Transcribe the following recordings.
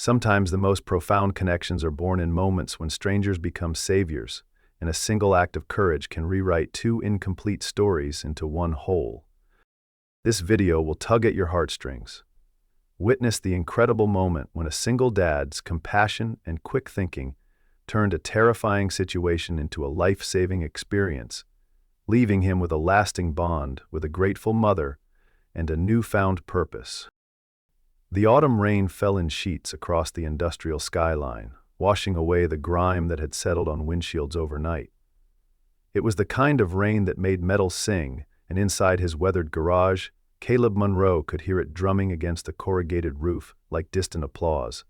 Sometimes the most profound connections are born in moments when strangers become saviors, and a single act of courage can rewrite two incomplete stories into one whole. This video will tug at your heartstrings. Witness the incredible moment when a single dad's compassion and quick thinking turned a terrifying situation into a life-saving experience, leaving him with a lasting bond with a grateful mother and a newfound purpose. The autumn rain fell in sheets across the industrial skyline, washing away the grime that had settled on windshields overnight. It was the kind of rain that made metal sing, and inside his weathered garage, Caleb Monroe could hear it drumming against the corrugated roof like distant applause.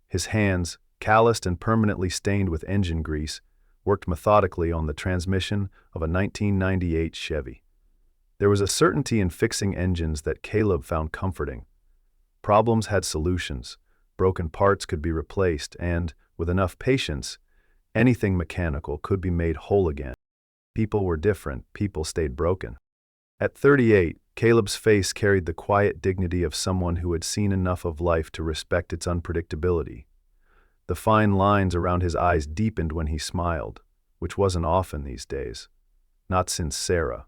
His hands, calloused and permanently stained with engine grease, worked methodically on the transmission of a 1998 Chevy. There was a certainty in fixing engines that Caleb found comforting. Problems had solutions, broken parts could be replaced, and, with enough patience, anything mechanical could be made whole again. People were different, people stayed broken. At 38, Caleb's face carried the quiet dignity of someone who had seen enough of life to respect its unpredictability. The fine lines around his eyes deepened when he smiled, which wasn't often these days. Not since Sarah.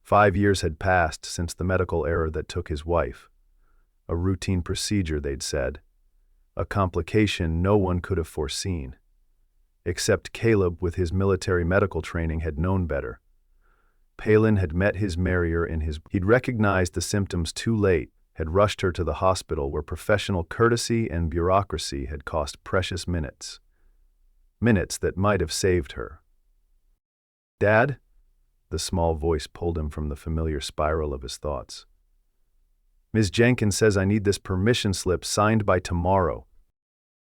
5 years had passed since the medical error that took his wife. A routine procedure, they'd said. A complication no one could have foreseen. Except Caleb, with his military medical training, had known better. Palin had met his marrier in his... He'd recognized the symptoms too late, had rushed her to the hospital where professional courtesy and bureaucracy had cost precious minutes. Minutes that might have saved her. "Dad?" The small voice pulled him from the familiar spiral of his thoughts. "Ms. Jenkins says I need this permission slip signed by tomorrow."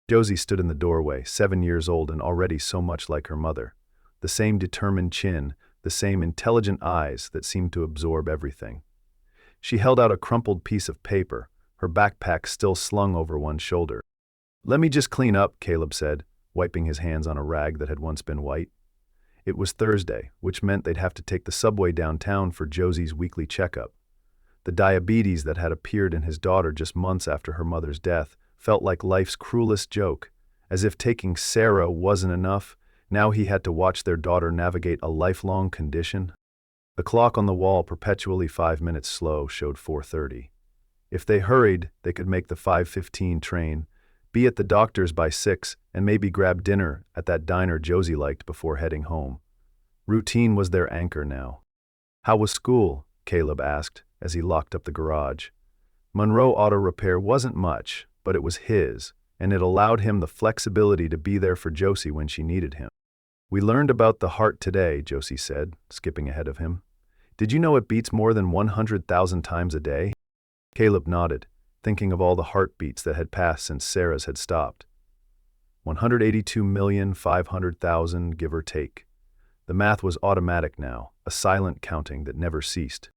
Josie stood in the doorway, 7 years old and already so much like her mother. The same determined chin, the same intelligent eyes that seemed to absorb everything. She held out a crumpled piece of paper, her backpack still slung over one shoulder. "Let me just clean up," Caleb said, wiping his hands on a rag that had once been white. It was Thursday, which meant they'd have to take the subway downtown for Josie's weekly checkup. The diabetes that had appeared in his daughter just months after her mother's death felt like life's cruelest joke. As if taking Sarah wasn't enough, now he had to watch their daughter navigate a lifelong condition. The clock on the wall, perpetually 5 minutes slow, showed 4:30. If they hurried, they could make the 5:15 train, be at the doctor's by 6, and maybe grab dinner at that diner Josie liked before heading home. Routine was their anchor now. "How was school?" Caleb asked as he locked up the garage. Monroe Auto Repair wasn't much, but it was his, and it allowed him the flexibility to be there for Josie when she needed him. "We learned about the heart today," Josie said, skipping ahead of him. "Did you know it beats more than 100,000 times a day?" Caleb nodded, thinking of all the heartbeats that had passed since Sarah's had stopped. 182,500,000, give or take. The math was automatic now, a silent counting that never ceased.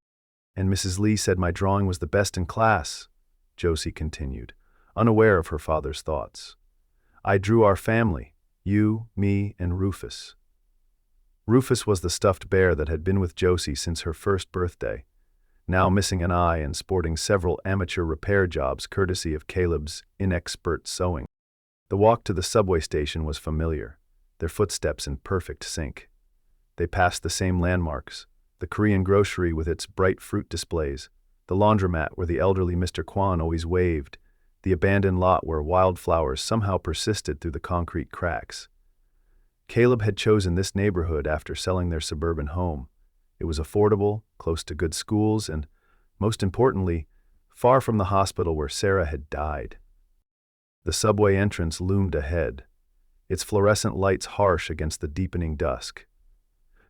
"And Mrs. Lee said my drawing was the best in class," Josie continued, unaware of her father's thoughts. "I drew our family, you, me, and Rufus." Rufus was the stuffed bear that had been with Josie since her first birthday, now missing an eye and sporting several amateur repair jobs courtesy of Caleb's inexpert sewing. The walk to the subway station was familiar, their footsteps in perfect sync. They passed the same landmarks, the Korean grocery with its bright fruit displays, the laundromat where the elderly Mr. Kwan always waved, the abandoned lot where wildflowers somehow persisted through the concrete cracks. Caleb had chosen this neighborhood after selling their suburban home. It was affordable, close to good schools, and, most importantly, far from the hospital where Sarah had died. The subway entrance loomed ahead, its fluorescent lights harsh against the deepening dusk.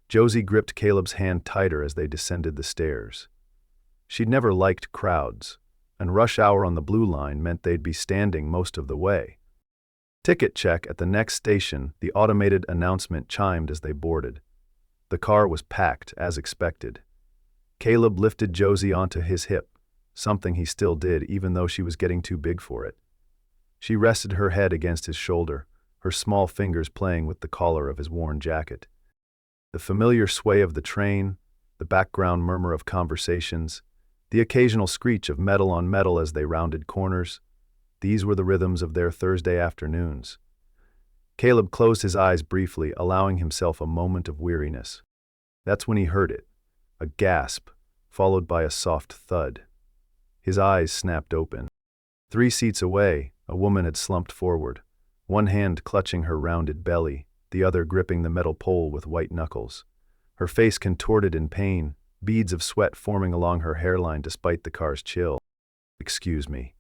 Josie gripped Caleb's hand tighter as they descended the stairs. She'd never liked crowds, and rush hour on the Blue Line meant they'd be standing most of the way. "Ticket check at the next station," the automated announcement chimed as they boarded. The car was packed, as expected. Caleb lifted Josie onto his hip, something he still did even though she was getting too big for it. She rested her head against his shoulder, her small fingers playing with the collar of his worn jacket. The familiar sway of the train, the background murmur of conversations, the occasional screech of metal on metal as they rounded corners. These were the rhythms of their Thursday afternoons. Caleb closed his eyes briefly, allowing himself a moment of weariness. That's when he heard it, a gasp, followed by a soft thud. His eyes snapped open. 3 seats away, a woman had slumped forward, one hand clutching her rounded belly, the other gripping the metal pole with white knuckles. Her face contorted in pain, beads of sweat forming along her hairline despite the car's chill. "Excuse me,"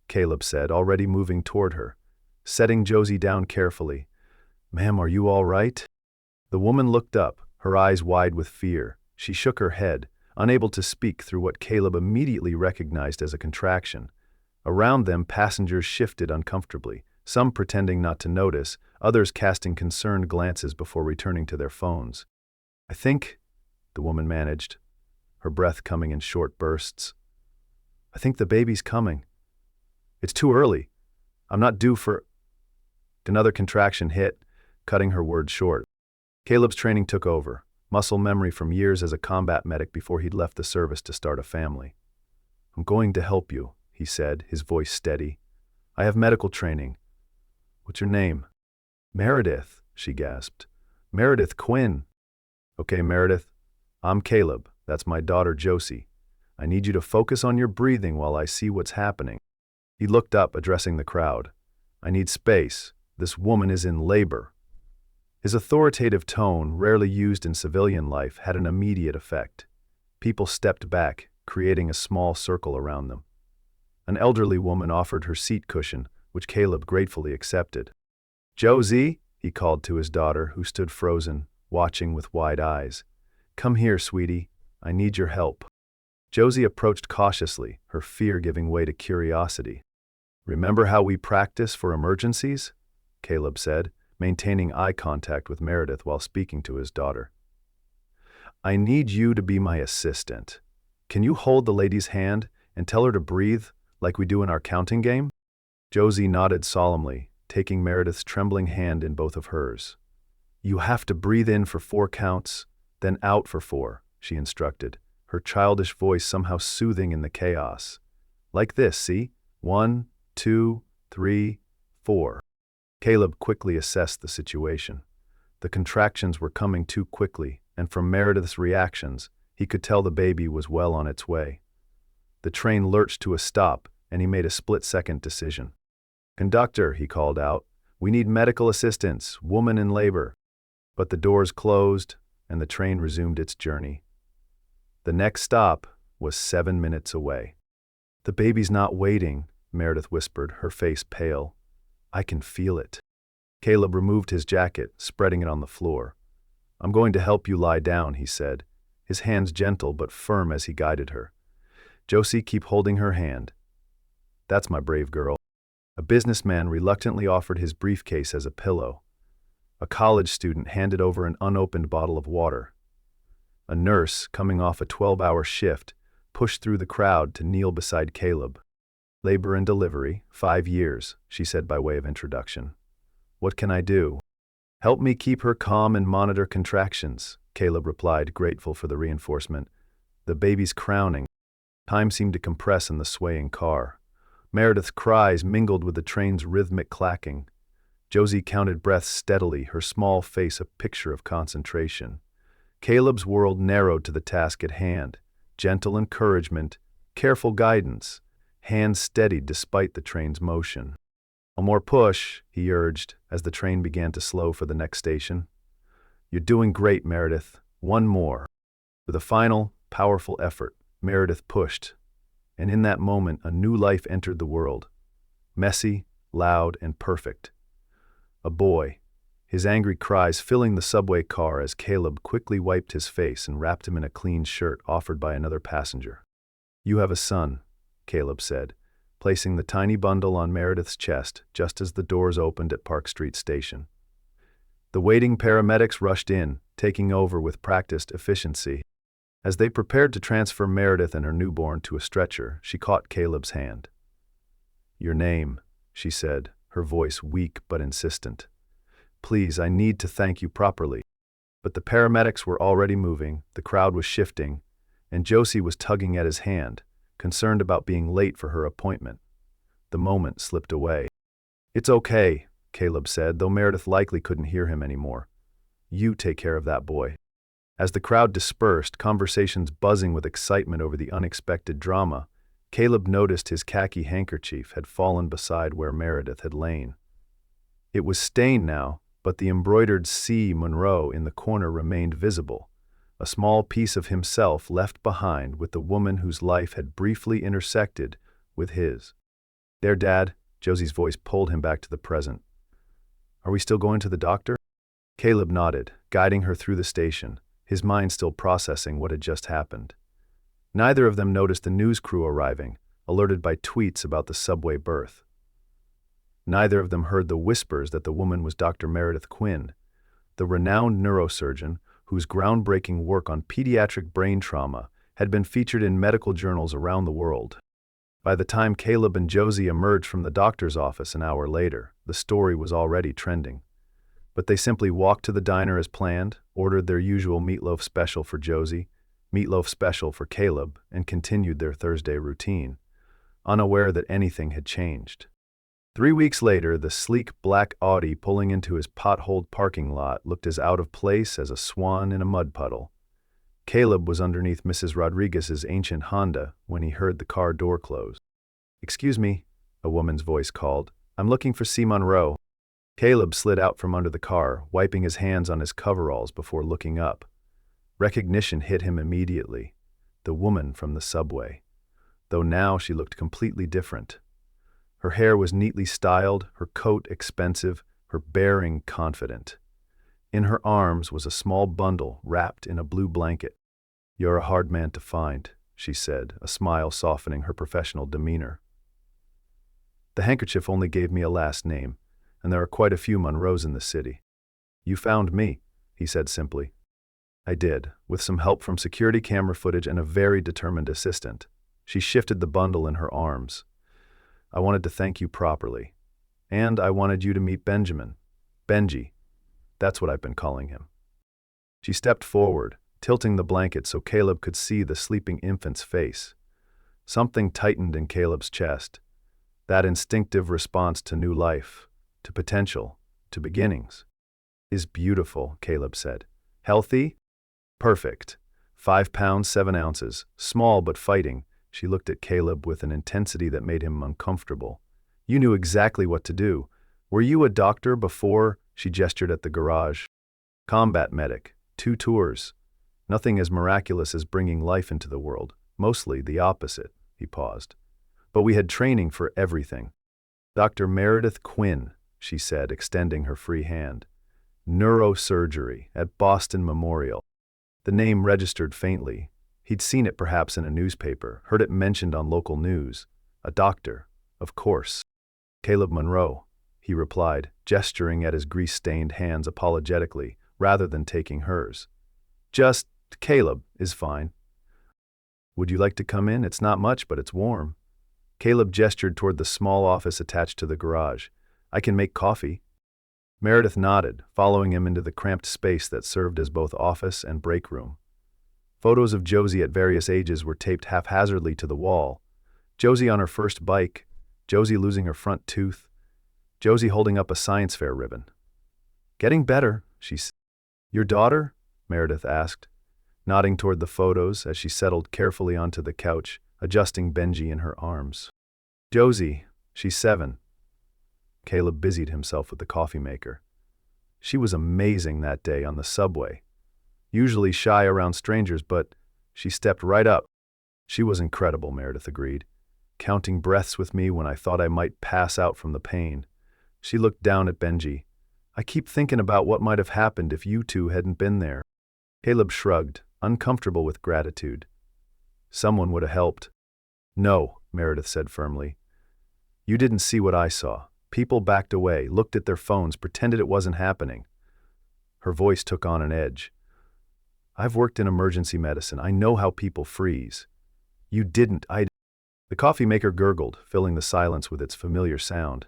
Caleb said, already moving toward her, setting Josie down carefully. "Ma'am, are you all right?" The woman looked up, her eyes wide with fear. She shook her head, unable to speak through what Caleb immediately recognized as a contraction. Around them, passengers shifted uncomfortably, some pretending not to notice, others casting concerned glances before returning to their phones. "I think," the woman managed, her breath coming in short bursts. "I think the baby's coming. It's too early. I'm not due for—" Another contraction hit, cutting her words short. Caleb's training took over, muscle memory from years as a combat medic before he'd left the service to start a family. "I'm going to help you," he said, his voice steady. "I have medical training. What's your name?" "Meredith," she gasped. "Meredith Quinn." "Okay, Meredith. I'm Caleb. That's my daughter, Josie. I need you to focus on your breathing while I see what's happening." He looked up, addressing the crowd. "I need space. This woman is in labor." His authoritative tone, rarely used in civilian life, had an immediate effect. People stepped back, creating a small circle around them. An elderly woman offered her seat cushion, which Caleb gratefully accepted. "Josie," he called to his daughter, who stood frozen, watching with wide eyes. "Come here, sweetie. I need your help." Josie approached cautiously, her fear giving way to curiosity. "Remember how we practice for emergencies?" Caleb said, maintaining eye contact with Meredith while speaking to his daughter. "I need you to be my assistant. Can you hold the lady's hand and tell her to breathe like we do in our counting game?" Josie nodded solemnly, taking Meredith's trembling hand in both of hers. "You have to breathe in for 4 counts, then out for 4, she instructed, her childish voice somehow soothing in the chaos. "Like this, see? 1, 2, 3, 4. Caleb quickly assessed the situation. The contractions were coming too quickly, and from Meredith's reactions, he could tell the baby was well on its way. The train lurched to a stop, and he made a split-second decision. "Conductor," he called out, "we need medical assistance, woman in labor." But the doors closed, and the train resumed its journey. The next stop was 7 minutes away. "The baby's not waiting," Meredith whispered, her face pale. "I can feel it." Caleb removed his jacket, spreading it on the floor. "I'm going to help you lie down," he said, his hands gentle but firm as he guided her. "Josie, keep holding her hand. That's my brave girl." A businessman reluctantly offered his briefcase as a pillow. A college student handed over an unopened bottle of water. A nurse, coming off a 12-hour shift, pushed through the crowd to kneel beside Caleb. "Labor and delivery, 5 years, she said by way of introduction. "What can I do?" "Help me keep her calm and monitor contractions," Caleb replied, grateful for the reinforcement. "The baby's crowning." Time seemed to compress in the swaying car. Meredith's cries mingled with the train's rhythmic clacking. Josie counted breaths steadily, her small face a picture of concentration. Caleb's world narrowed to the task at hand. Gentle encouragement, careful guidance, hands steadied despite the train's motion. "A more push," he urged, as the train began to slow for the next station. "You're doing great, Meredith. One more." With a final, powerful effort, Meredith pushed, and in that moment a new life entered the world. Messy, loud, and perfect. A boy, his angry cries filling the subway car as Caleb quickly wiped his face and wrapped him in a clean shirt offered by another passenger. "You have a son," Caleb said, placing the tiny bundle on Meredith's chest just as the doors opened at Park Street Station. The waiting paramedics rushed in, taking over with practiced efficiency. As they prepared to transfer Meredith and her newborn to a stretcher, she caught Caleb's hand. "Your name," she said, her voice weak but insistent. "Please, I need to thank you properly." But the paramedics were already moving, the crowd was shifting, and Josie was tugging at his hand, concerned about being late for her appointment. The moment slipped away. "It's okay," Caleb said, though Meredith likely couldn't hear him anymore. "You take care of that boy." As the crowd dispersed, conversations buzzing with excitement over the unexpected drama, Caleb noticed his khaki handkerchief had fallen beside where Meredith had lain. It was stained now, but the embroidered C. Monroe in the corner remained visible, a small piece of himself left behind with the woman whose life had briefly intersected with his. "There, Dad," Josie's voice pulled him back to the present. "Are we still going to the doctor?" Caleb nodded, guiding her through the station, his mind still processing what had just happened. Neither of them noticed the news crew arriving, alerted by tweets about the subway birth. Neither of them heard the whispers that the woman was Dr. Meredith Quinn, the renowned neurosurgeon whose groundbreaking work on pediatric brain trauma had been featured in medical journals around the world. By the time Caleb and Josie emerged from the doctor's office an hour later, the story was already trending. But they simply walked to the diner as planned, ordered their usual meatloaf special for Josie, meatloaf special for Caleb, and continued their Thursday routine, unaware that anything had changed. 3 weeks later, the sleek black Audi pulling into his potholed parking lot looked as out of place as a swan in a mud puddle. Caleb was underneath Mrs. Rodriguez's ancient Honda when he heard the car door close. "Excuse me," a woman's voice called. "I'm looking for C. Monroe." Caleb slid out from under the car, wiping his hands on his coveralls before looking up. Recognition hit him immediately. The woman from the subway. Though now she looked completely different. Her hair was neatly styled, her coat expensive, her bearing confident. In her arms was a small bundle wrapped in a blue blanket. "You're a hard man to find," she said, a smile softening her professional demeanor. "The handkerchief only gave me a last name, and there are quite a few Monroes in the city." "You found me," he said simply. "I did, with some help from security camera footage and a very determined assistant." She shifted the bundle in her arms. "I wanted to thank you properly. And I wanted you to meet Benjamin. Benji. That's what I've been calling him." She stepped forward, tilting the blanket so Caleb could see the sleeping infant's face. Something tightened in Caleb's chest. That instinctive response to new life, to potential, to beginnings. "Is beautiful," Caleb said. "Healthy?" "Perfect. 5 pounds 7 ounces, small but fighting." She looked at Caleb with an intensity that made him uncomfortable. "You knew exactly what to do. Were you a doctor before?" She gestured at the garage. "Combat medic. 2 tours. Nothing as miraculous as bringing life into the world. Mostly the opposite." He paused. "But we had training for everything." "Dr. Meredith Quinn," she said, extending her free hand. "Neurosurgery at Boston Memorial." The name registered faintly. He'd seen it perhaps in a newspaper, heard it mentioned on local news. A doctor, of course. "Caleb Monroe," he replied, gesturing at his grease-stained hands apologetically, rather than taking hers. "Just Caleb is fine." "Would you like to come in? It's not much, but it's warm." Caleb gestured toward the small office attached to the garage. "I can make coffee." Meredith nodded, following him into the cramped space that served as both office and break room. Photos of Josie at various ages were taped haphazardly to the wall. Josie on her first bike, Josie losing her front tooth, Josie holding up a science fair ribbon. "Getting better," she said. "Your daughter?" Meredith asked, nodding toward the photos as she settled carefully onto the couch, adjusting Benji in her arms. "Josie, she's 7. Caleb busied himself with the coffee maker. She was amazing that day on the subway. Usually shy around strangers, but she stepped right up. "She was incredible," Meredith agreed, "counting breaths with me when I thought I might pass out from the pain." She looked down at Benji. "I keep thinking about what might have happened if you two hadn't been there." Caleb shrugged, uncomfortable with gratitude. "Someone would have helped." "No," Meredith said firmly. "You didn't see what I saw. People backed away, looked at their phones, pretended it wasn't happening." Her voice took on an edge. "I've worked in emergency medicine. I know how people freeze. You didn't. The coffee maker gurgled, filling the silence with its familiar sound.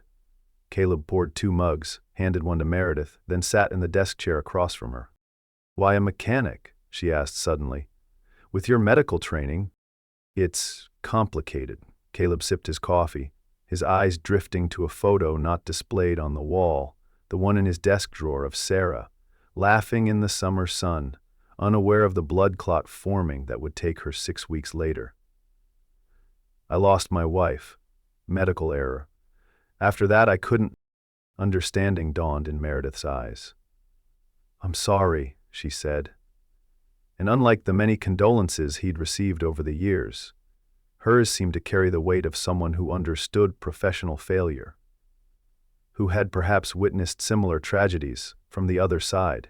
Caleb poured 2 mugs, handed one to Meredith, then sat in the desk chair across from her. "Why a mechanic?" she asked suddenly. "With your medical training?" "It's complicated." Caleb sipped his coffee. his eyes drifting to a photo not displayed on the wall, the one in his desk drawer of Sarah, laughing in the summer sun, unaware of the blood clot forming that would take her 6 weeks later. I lost my wife. Medical error. After that, I couldn't. Understanding dawned in Meredith's eyes. I'm sorry, she said. And unlike the many condolences he'd received over the years, hers seemed to carry the weight of someone who understood professional failure, who had perhaps witnessed similar tragedies from the other side.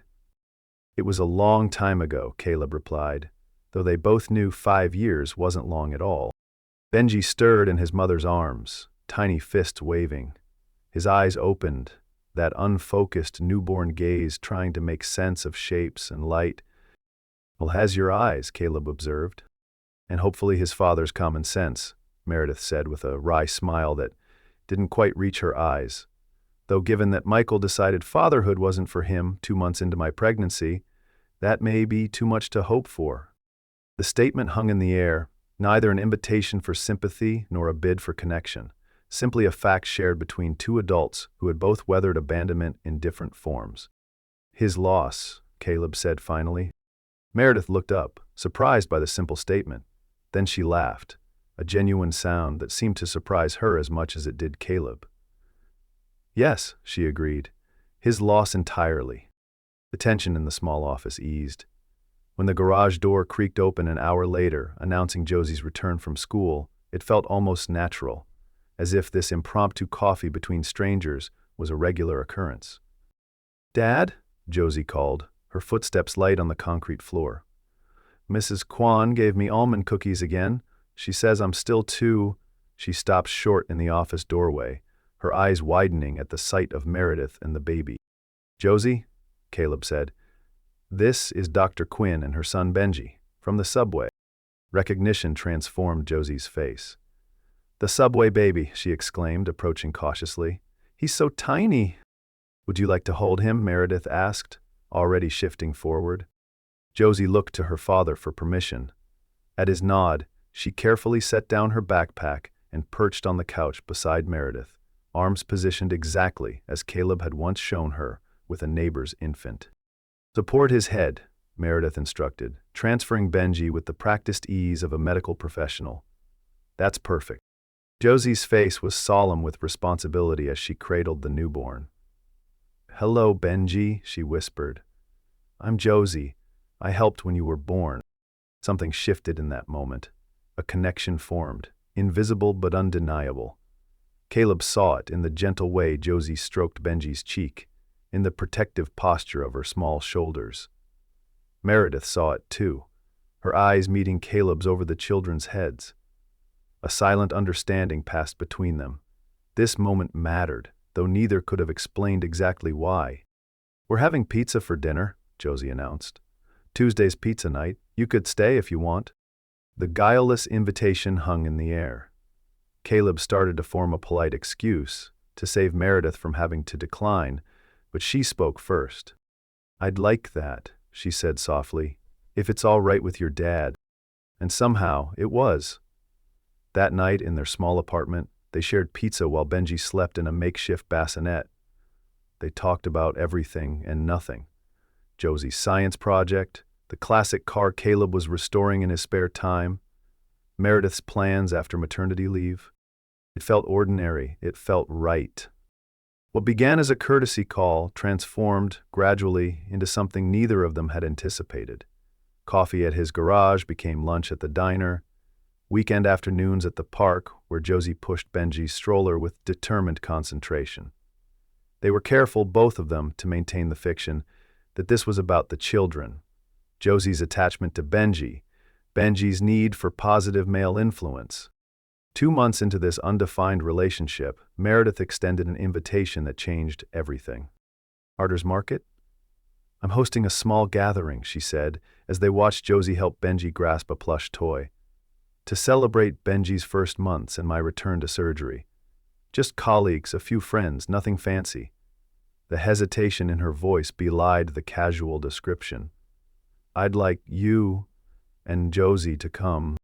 It was a long time ago, Caleb replied, though they both knew 5 years wasn't long at all. Benji stirred in his mother's arms, tiny fists waving. His eyes opened, that unfocused newborn gaze trying to make sense of shapes and light. Well, has your eyes, Caleb observed. And hopefully his father's common sense, Meredith said with a wry smile that didn't quite reach her eyes. Though given that Michael decided fatherhood wasn't for him 2 months into my pregnancy, that may be too much to hope for. The statement hung in the air, neither an invitation for sympathy nor a bid for connection, simply a fact shared between 2 adults who had both weathered abandonment in different forms. His loss, Caleb said finally. Meredith looked up, surprised by the simple statement. Then she laughed, a genuine sound that seemed to surprise her as much as it did Caleb. Yes, she agreed. His loss entirely. The tension in the small office eased. When the garage door creaked open an hour later, announcing Josie's return from school, it felt almost natural, as if this impromptu coffee between strangers was a regular occurrence. Dad? Josie called, her footsteps light on the concrete floor. Mrs. Kwan gave me almond cookies again. She says I'm still too. She stopped short in the office doorway, her eyes widening at the sight of Meredith and the baby. Josie, Caleb said, this is Dr. Quinn and her son Benji, from the subway. Recognition transformed Josie's face. The subway baby, she exclaimed, approaching cautiously. He's so tiny. Would you like to hold him? Meredith asked, already shifting forward. Josie looked to her father for permission. At his nod, she carefully set down her backpack and perched on the couch beside Meredith, arms positioned exactly as Caleb had once shown her with a neighbor's infant. Support his head, Meredith instructed, transferring Benji with the practiced ease of a medical professional. That's perfect. Josie's face was solemn with responsibility as she cradled the newborn. Hello, Benji, she whispered. I'm Josie. I helped when you were born. Something shifted in that moment. A connection formed, invisible but undeniable. Caleb saw it in the gentle way Josie stroked Benji's cheek, in the protective posture of her small shoulders. Meredith saw it too, her eyes meeting Caleb's over the children's heads. A silent understanding passed between them. This moment mattered, though neither could have explained exactly why. We're having pizza for dinner, Josie announced. Tuesday's pizza night. You could stay if you want. The guileless invitation hung in the air. Caleb started to form a polite excuse to save Meredith from having to decline, but she spoke first. I'd like that, she said softly, if it's all right with your dad. And somehow it was. That night in their small apartment, they shared pizza while Benji slept in a makeshift bassinet. They talked about everything and nothing. Josie's science project, the classic car Caleb was restoring in his spare time, Meredith's plans after maternity leave. It felt ordinary, it felt right. What began as a courtesy call transformed gradually into something neither of them had anticipated. Coffee at his garage became lunch at the diner. Weekend afternoons at the park, where Josie pushed Benji's stroller with determined concentration. They were careful, both of them, to maintain the fiction that this was about the children. Josie's attachment to Benji, Benji's need for positive male influence. 2 months into this undefined relationship, Meredith extended an invitation that changed everything. Arter's Market? I'm hosting a small gathering, she said, as they watched Josie help Benji grasp a plush toy. To celebrate Benji's first months and my return to surgery. Just colleagues, a few friends, nothing fancy. The hesitation in her voice belied the casual description. I'd like you and Josie to come.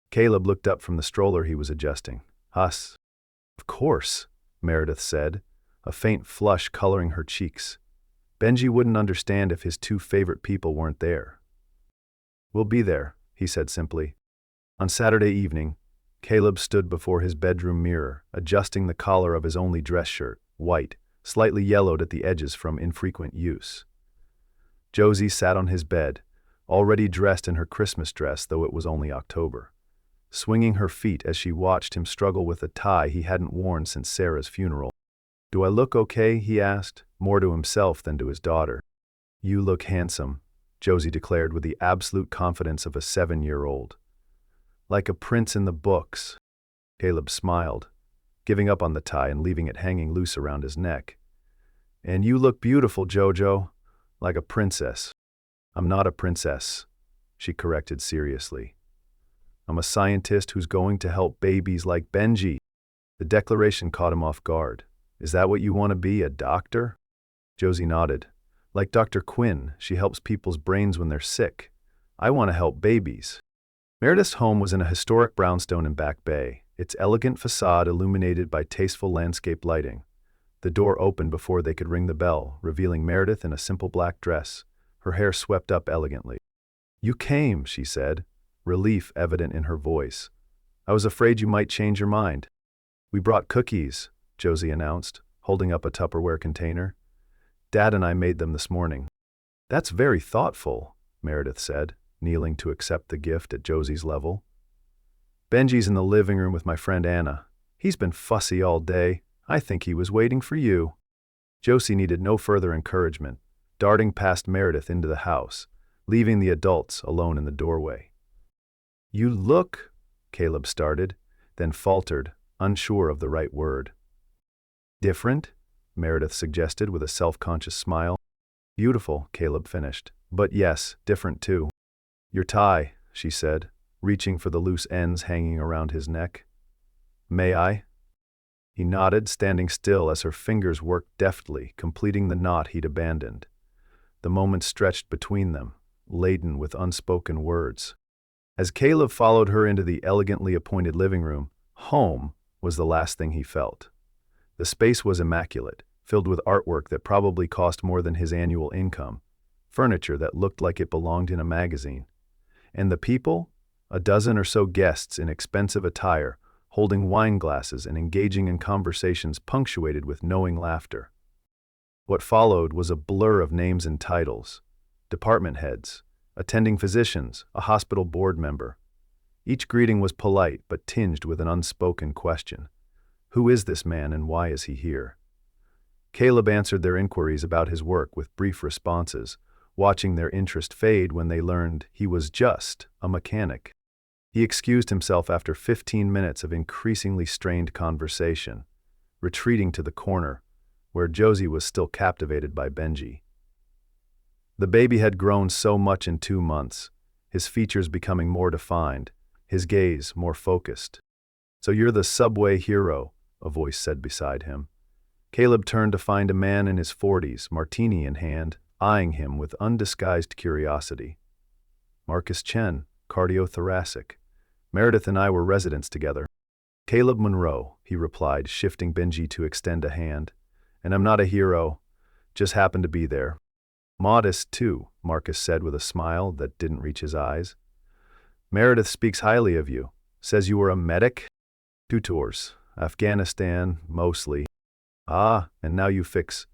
Caleb looked up from the stroller he was adjusting. Us. Of course, Meredith said, a faint flush coloring her cheeks. Benji wouldn't understand if his two favorite people weren't there. We'll be there, he said simply. On Saturday evening, Caleb stood before his bedroom mirror, adjusting the collar of his only dress shirt, white, slightly yellowed at the edges from infrequent use. Josie sat on his bed, already dressed in her Christmas dress, though it was only October, swinging her feet as she watched him struggle with a tie he hadn't worn since Sarah's funeral. "Do I look okay?" he asked, more to himself than to his daughter. "You look handsome," Josie declared with the absolute confidence of a 7-year-old. "Like a prince in the books." Caleb smiled, giving up on the tie and leaving it hanging loose around his neck. "And you look beautiful, Jojo, like a princess." "I'm not a princess," she corrected seriously. "I'm a scientist who's going to help babies like Benji." The declaration caught him off guard. "Is that what you want to be, a doctor?" Josie nodded. "Like Dr. Quinn, she helps people's brains when they're sick. I want to help babies." Meredith's home was in a historic brownstone in Back Bay, its elegant facade illuminated by tasteful landscape lighting. The door opened before they could ring the bell, revealing Meredith in a simple black dress, her hair swept up elegantly. "You came," she said, relief evident in her voice. "I was afraid you might change your mind." "We brought cookies," Josie announced, holding up a Tupperware container. "Dad and I made them this morning." "That's very thoughtful," Meredith said, kneeling to accept the gift at Josie's level. "Benji's in the living room with my friend Anna. He's been fussy all day. I think he was waiting for you." Josie needed no further encouragement, darting past Meredith into the house, leaving the adults alone in the doorway. "You look," Caleb started, then faltered, unsure of the right word. "Different?" Meredith suggested with a self-conscious smile. "Beautiful," Caleb finished. "But yes, different too." "Your tie," she said, reaching for the loose ends hanging around his neck. "May I?" He nodded, standing still as her fingers worked deftly, completing the knot he'd abandoned. The moment stretched between them, laden with unspoken words. As Caleb followed her into the elegantly appointed living room, home was the last thing he felt. The space was immaculate, filled with artwork that probably cost more than his annual income, furniture that looked like it belonged in a magazine. And the people? A dozen or so guests in expensive attire, holding wine glasses and engaging in conversations punctuated with knowing laughter. What followed was a blur of names and titles: department heads, attending physicians, a hospital board member. Each greeting was polite but tinged with an unspoken question. Who is this man and why is he here? Caleb answered their inquiries about his work with brief responses, watching their interest fade when they learned he was just a mechanic. He excused himself after 15 minutes of increasingly strained conversation, retreating to the corner, where Josie was still captivated by Benji. The baby had grown so much in 2 months, his features becoming more defined, his gaze more focused. "So you're the subway hero," a voice said beside him. Caleb turned to find a man in his 40s, martini in hand, eyeing him with undisguised curiosity. "Marcus Chen, cardiothoracic. Meredith and I were residents together." "Caleb Monroe," he replied, shifting Benji to extend a hand. "And I'm not a hero, just happened to be there." "Modest, too," Marcus said with a smile that didn't reach his eyes. "Meredith speaks highly of you. Says you were a medic?" "2 tours. Afghanistan, mostly." "Ah, and now you fix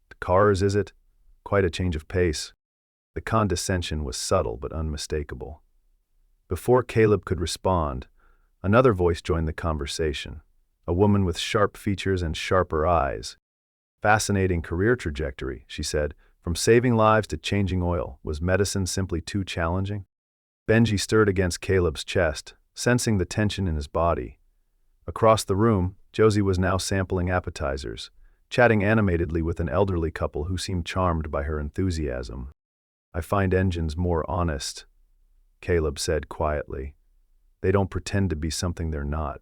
the cars, is it? Quite a change of pace." The condescension was subtle but unmistakable. Before Caleb could respond, another voice joined the conversation, a woman with sharp features and sharper eyes. "Fascinating career trajectory," she said. "From saving lives to changing oil. Was medicine simply too challenging?" Benji stirred against Caleb's chest, sensing the tension in his body. Across the room, Josie was now sampling appetizers, chatting animatedly with an elderly couple who seemed charmed by her enthusiasm. "I find engines more honest," Caleb said quietly. "They don't pretend to be something they're not."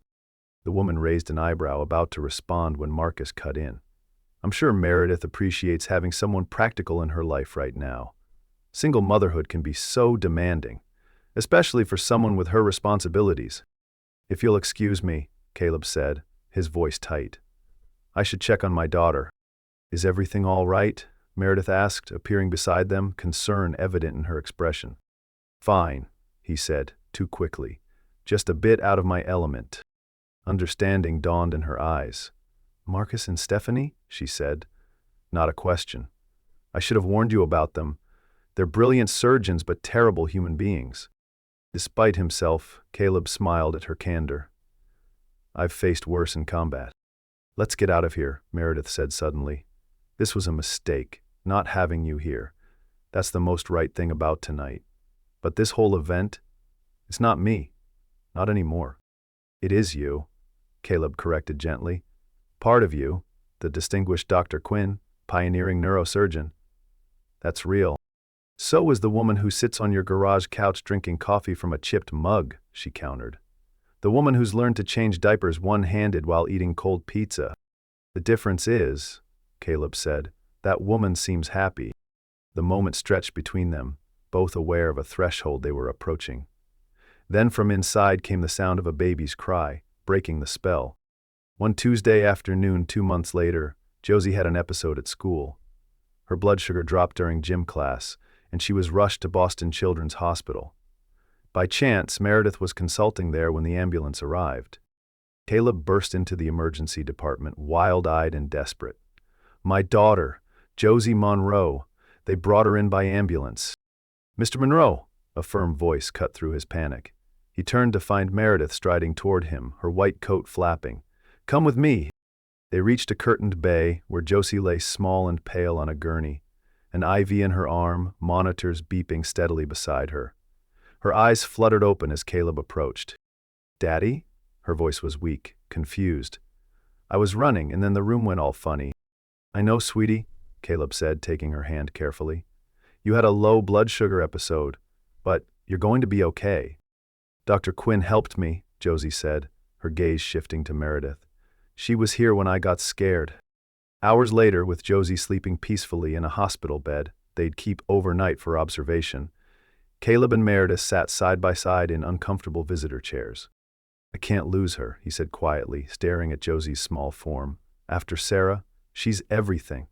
The woman raised an eyebrow, about to respond when Marcus cut in. "I'm sure Meredith appreciates having someone practical in her life right now. Single motherhood can be so demanding, especially for someone with her responsibilities." "If you'll excuse me," Caleb said, his voice tight. I should check on my daughter. Is everything all right? Meredith asked, appearing beside them, concern evident in her expression. Fine, he said, too quickly. Just a bit out of my element. Understanding dawned in her eyes. Marcus and Stephanie? She said. Not a question. I should have warned you about them. They're brilliant surgeons but terrible human beings. Despite himself, Caleb smiled at her candor. I've faced worse in combat. Let's get out of here, Meredith said suddenly. This was a mistake, not having you here. That's the most right thing about tonight. But this whole event, it's not me. Not anymore. It is you, Caleb corrected gently. Part of you, the distinguished Dr. Quinn, pioneering neurosurgeon. That's real. So is the woman who sits on your garage couch drinking coffee from a chipped mug, she countered. The woman who's learned to change diapers one-handed while eating cold pizza. The difference is, Caleb said, that woman seems happy. The moment stretched between them, both aware of a threshold they were approaching. Then from inside came the sound of a baby's cry, breaking the spell. One Tuesday afternoon 2 months later, Josie had an episode at school. Her blood sugar dropped during gym class, and she was rushed to Boston Children's Hospital. By chance, Meredith was consulting there when the ambulance arrived. Caleb burst into the emergency department, wild-eyed and desperate. My daughter, Josie Monroe. They brought her in by ambulance. Mr. Monroe, a firm voice cut through his panic. He turned to find Meredith striding toward him, her white coat flapping. Come with me. They reached a curtained bay where Josie lay small and pale on a gurney, an IV in her arm, monitors beeping steadily beside her. Her eyes fluttered open as Caleb approached. Daddy? Her voice was weak, confused. I was running, and then the room went all funny. I know, sweetie, Caleb said, taking her hand carefully. You had a low blood sugar episode, but you're going to be okay. Dr. Quinn helped me, Josie said, her gaze shifting to Meredith. She was here when I got scared. Hours later, with Josie sleeping peacefully in a hospital bed they'd keep overnight for observation, Caleb and Meredith sat side by side in uncomfortable visitor chairs. I can't lose her, he said quietly, staring at Josie's small form. After Sarah, she's everything.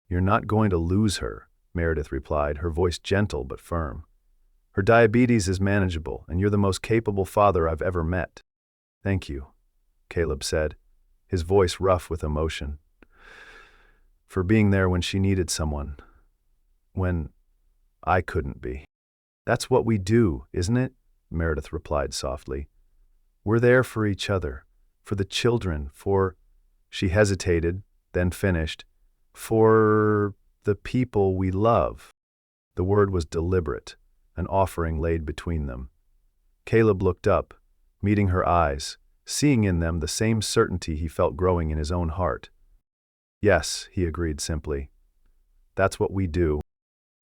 You're not going to lose her, Meredith replied, her voice gentle but firm. Her diabetes is manageable, and you're the most capable father I've ever met. Thank you, Caleb said, his voice rough with emotion. For being there when she needed someone. When I couldn't be. That's what we do, isn't it? Meredith replied softly. We're there for each other, for the children, for... She hesitated, then finished. For the people we love. The word was deliberate, an offering laid between them. Caleb looked up, meeting her eyes, seeing in them the same certainty he felt growing in his own heart. Yes, he agreed simply. That's what we do.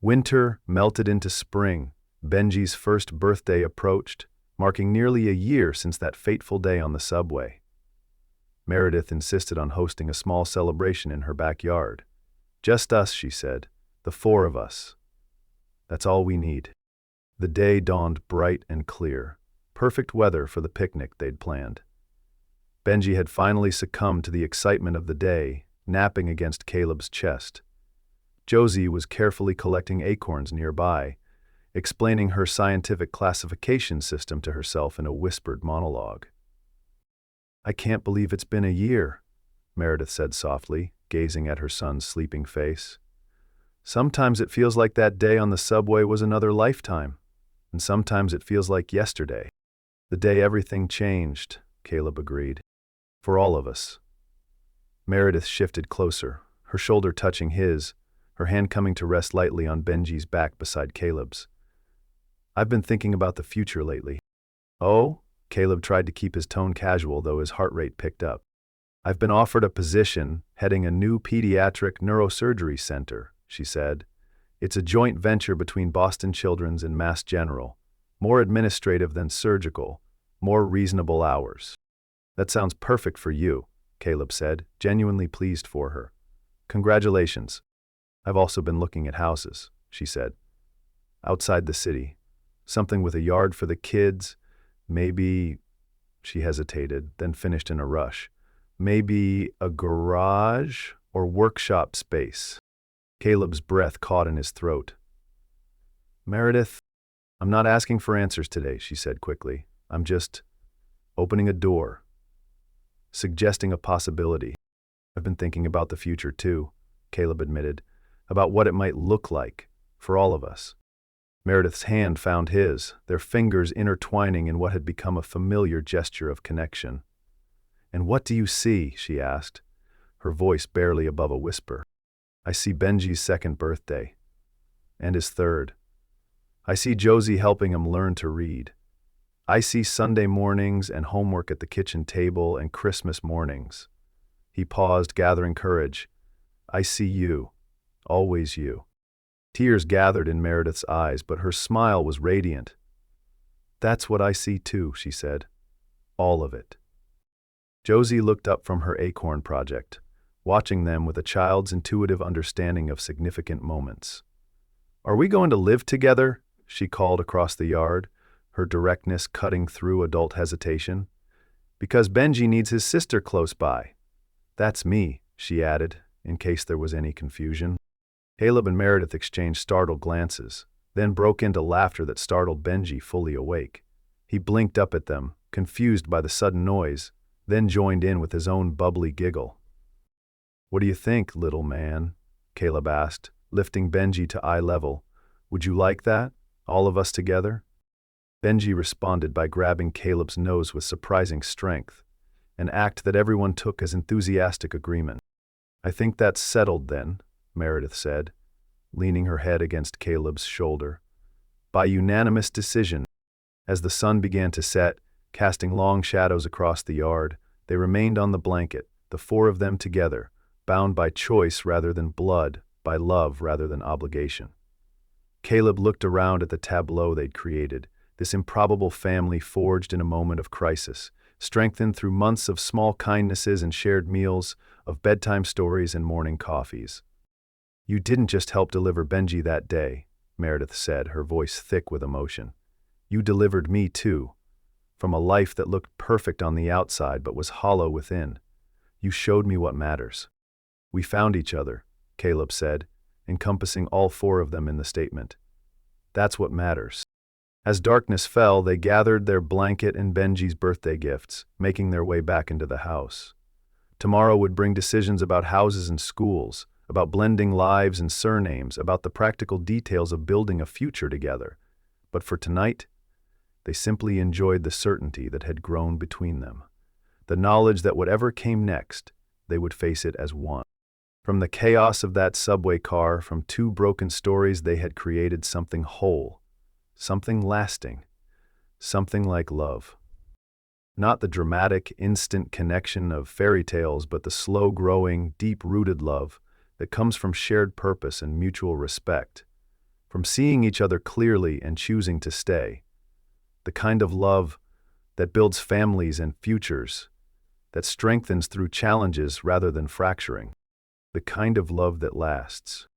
Winter melted into spring. Benji's first birthday approached, marking nearly a year since that fateful day on the subway. Meredith insisted on hosting a small celebration in her backyard. Just us, she said, the 4 of us. That's all we need. The day dawned bright and clear, perfect weather for the picnic they'd planned. Benji had finally succumbed to the excitement of the day, napping against Caleb's chest. Josie was carefully collecting acorns nearby, explaining her scientific classification system to herself in a whispered monologue. I can't believe it's been a year, Meredith said softly, gazing at her son's sleeping face. Sometimes it feels like that day on the subway was another lifetime, and sometimes it feels like yesterday. The day everything changed, Caleb agreed. For all of us. Meredith shifted closer, her shoulder touching his, her hand coming to rest lightly on Benji's back beside Caleb's. I've been thinking about the future lately. Oh? Caleb tried to keep his tone casual, though his heart rate picked up. I've been offered a position heading a new pediatric neurosurgery center, she said. It's a joint venture between Boston Children's and Mass General. More administrative than surgical, more reasonable hours. That sounds perfect for you, Caleb said, genuinely pleased for her. Congratulations. I've also been looking at houses, she said. Outside the city. Something with a yard for the kids. Maybe, she hesitated, then finished in a rush. Maybe a garage or workshop space. Caleb's breath caught in his throat. Meredith, I'm not asking for answers today, she said quickly. I'm just opening a door, suggesting a possibility. I've been thinking about the future too, Caleb admitted, about what it might look like for all of us. Meredith's hand found his, their fingers intertwining in what had become a familiar gesture of connection. And what do you see? She asked, her voice barely above a whisper. I see Benji's second birthday. And his third. I see Josie helping him learn to read. I see Sunday mornings and homework at the kitchen table and Christmas mornings. He paused, gathering courage. I see you. Always you. Tears gathered in Meredith's eyes, but her smile was radiant. That's what I see too, she said. All of it. Josie looked up from her acorn project, watching them with a child's intuitive understanding of significant moments. Are we going to live together? She called across the yard, her directness cutting through adult hesitation. Because Benji needs his sister close by. That's me, she added, in case there was any confusion. Caleb and Meredith exchanged startled glances, then broke into laughter that startled Benji fully awake. He blinked up at them, confused by the sudden noise, then joined in with his own bubbly giggle. What do you think, little man? Caleb asked, lifting Benji to eye level. Would you like that? All of us together? Benji responded by grabbing Caleb's nose with surprising strength, an act that everyone took as enthusiastic agreement. I think that's settled then, Meredith said, leaning her head against Caleb's shoulder. By unanimous decision. As the sun began to set, casting long shadows across the yard, they remained on the blanket, the four of them together, bound by choice rather than blood, by love rather than obligation. Caleb looked around at the tableau they'd created, this improbable family forged in a moment of crisis, strengthened through months of small kindnesses and shared meals, of bedtime stories and morning coffees. You didn't just help deliver Benji that day, Meredith said, her voice thick with emotion. You delivered me too, from a life that looked perfect on the outside but was hollow within. You showed me what matters. We found each other, Caleb said, encompassing all four of them in the statement. That's what matters. As darkness fell, they gathered their blanket and Benji's birthday gifts, making their way back into the house. Tomorrow would bring decisions about houses and schools, about blending lives and surnames, about the practical details of building a future together. But for tonight, they simply enjoyed the certainty that had grown between them, the knowledge that whatever came next, they would face it as one. From the chaos of that subway car, from two broken stories, they had created something whole, something lasting, something like love. Not the dramatic, instant connection of fairy tales, but the slow-growing, deep-rooted love that comes from shared purpose and mutual respect, from seeing each other clearly and choosing to stay. The kind of love that builds families and futures, that strengthens through challenges rather than fracturing. The kind of love that lasts.